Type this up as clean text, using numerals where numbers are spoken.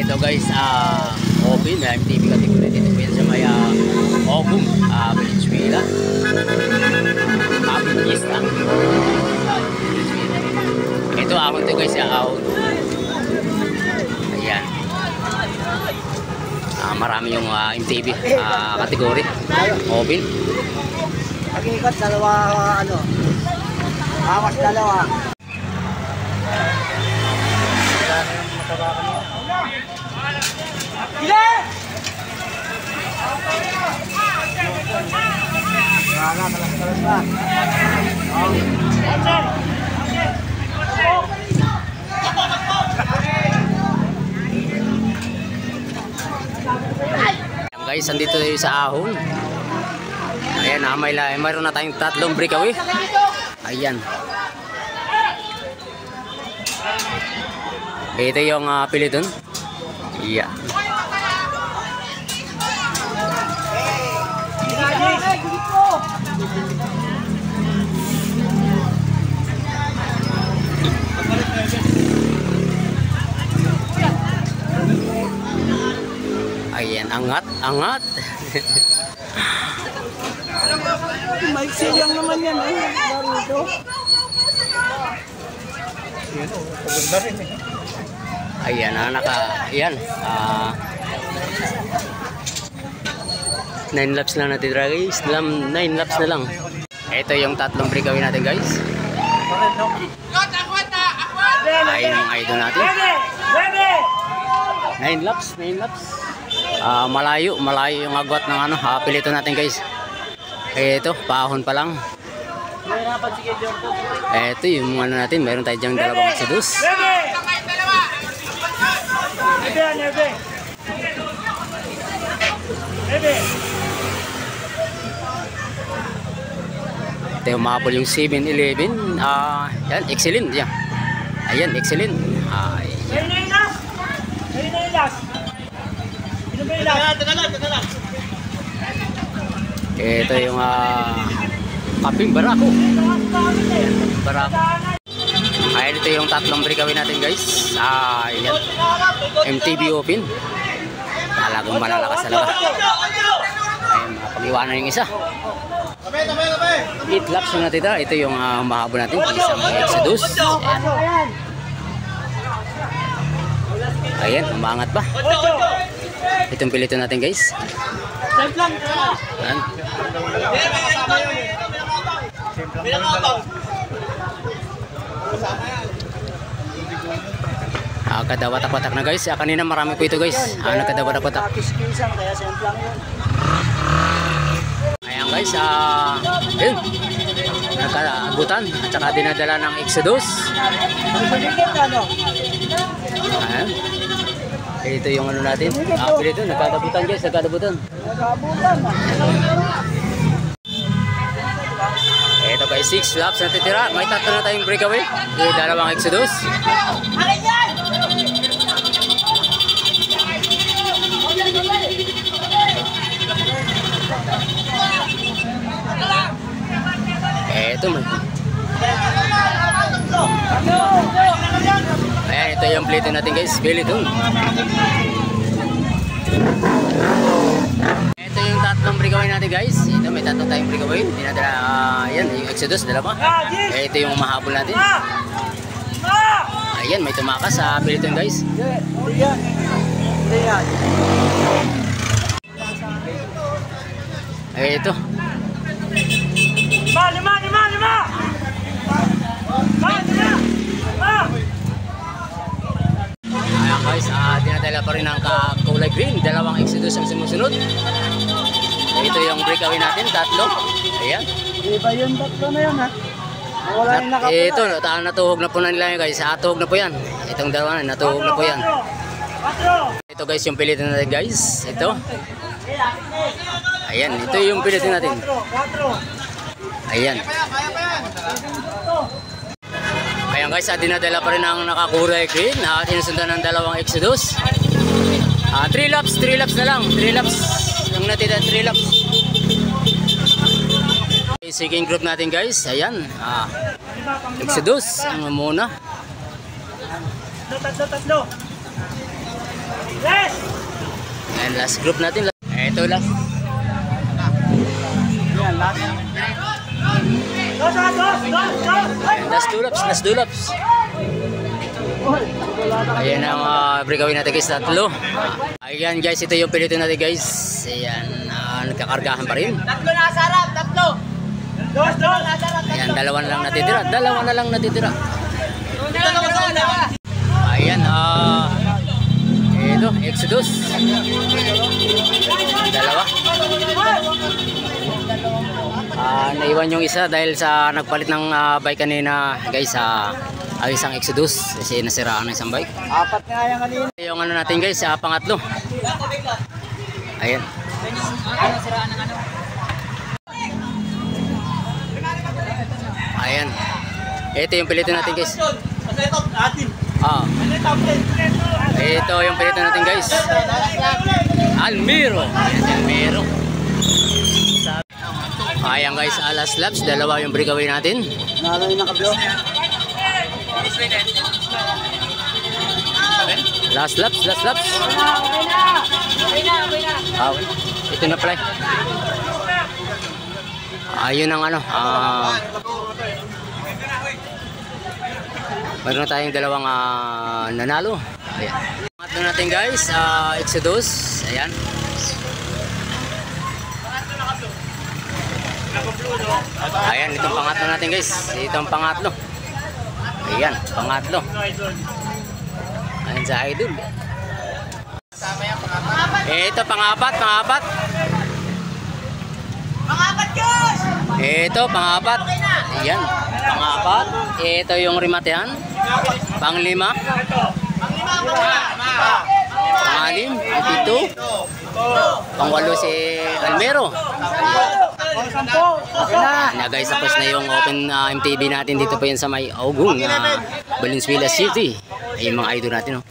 Ito guys, open na MTB category dito po yan sa may Ogum, Venezuela. Pista. Ito ahon to guys, ahon. Ayan. Marami yung MTB category. Open. Pag-ikot, dalawa, ano, awas dalawa. Guys, andito tayo sa ahon. Ayan, mayroon na tayong 3 breakaway. Ayan. Ito yung pili dun. Yeah. Ayan, angat. Maiksi lang naman yan eh. Baruto. Ayan, ayan. 9 laps lang natin guys. 9 laps na lang. Ito yung 3 breakaway natin guys. Ayan yung idol natin. 9 laps. Malayo yung agwat ng pilito natin guys. Ito, paahon pa lang. Ito yung natin, mayroon tayo dyang dalawang Exodus. Ito yung mahabol yung 7-11. Yan, excellent yan. Ayan, excellent. Ito yung Kaping Barako. Ayan, ito yung 3 breakaway natin guys. Ayan, MTB Open. Talagang malalakas talaga. Ayan, pag-iwanan yung isa. 8 laps yung natin. Ito yung mahabo natin. Isang Exodus. Ayan, umangat pa. Itong pilito natin guys. Ayan. Kadawatak-watak na guys. Kanina marami po ito guys. Nagkadawatak-watak. Ayan guys, yun, nagkaabutan at saka dinadala ng Exodus. Ayan. Ito yung natin. Ito, nagkadabutan guys, nagkadabutan. Ito guys, 6 laps na titira. May 3 na tayong breakaway. Yung dalawang Exodus. Ito man. Ayan, ito yung plate natin guys. Bili dun. Ito yung 3 breakaway natin guys. Ito may 3 tayong breakaway. Ayan, yung Exodus, dalawa. Ito yung mahabol natin. Ayan, may tumakas sa bili dun guys. Ito. Lima! Ayan guys, dinadala pa rin ang kulay green. Dalawang Exodus ang sumusunod. Ito yung breakaway natin, 3. Ayan. Iba yung 3 na yun ha. Wala yung nakapula. Ito, natuhog na po na nila yun guys. Natuhog na po yan. Itong dalawa na, natuhog na po yan. Ito guys, yung pilitin natin guys. Ito. Ayan, ito yung pilitin natin. Ayan. Ayan guys, dinadala pa rin ang nakakulay green. Sinusundan ng dalawang Exodus. 3 laps na lang. 3 laps. Yung natira 3 laps. Second group natin guys. Ayan. Exodus. Ang muna. Tatlo. Ayan, last group natin. Ito last. Yan, last. Ayan, last two laps. Ayan ang breakaway natin guys, tatlo. Ayan guys, ito yung pilito natin guys. Ayan, nagkakargahan pa rin. Tatlo na sa harap, tatlo. Dos. Ayan, dalawa na lang natitira. Ayan, ito, Exodus. Dalawa. Naiwan yung isa dahil sa nagpalit ng bike kanina guys, ay isang Exodus kasi nasiraan ng isang bike. Apat nga yan kanina. Yung ano natin guys, pangatlo. Ayan. Ayan. Ito yung pilito natin guys. Ito yung pilito natin guys. Almero. Ayan si Almero. Ayan guys, last laps. Dalawa yung breakaway natin. Nalay na kabyo. Last laps. Okay na. Ito na pala. Ayun ang ano. Mayroon tayong dalawang nanalo. Ayan. Pangatlo natin guys, Exodus. Ayan. Ayan, itong pangatlo natin guys. Itong pangatlo. Ayan, pangatlo. Ayan sa idol. Ito pangapat. Ito pangapat. Ayan, pangapat. Ito yung rimatehan. Panglima. Pangalim, pito. Pangwalo si Almero. Na guys, tapos na yung open MTB natin dito pa yun sa may Augong, Valenzuela City. Ay yung mga idol natin, oh.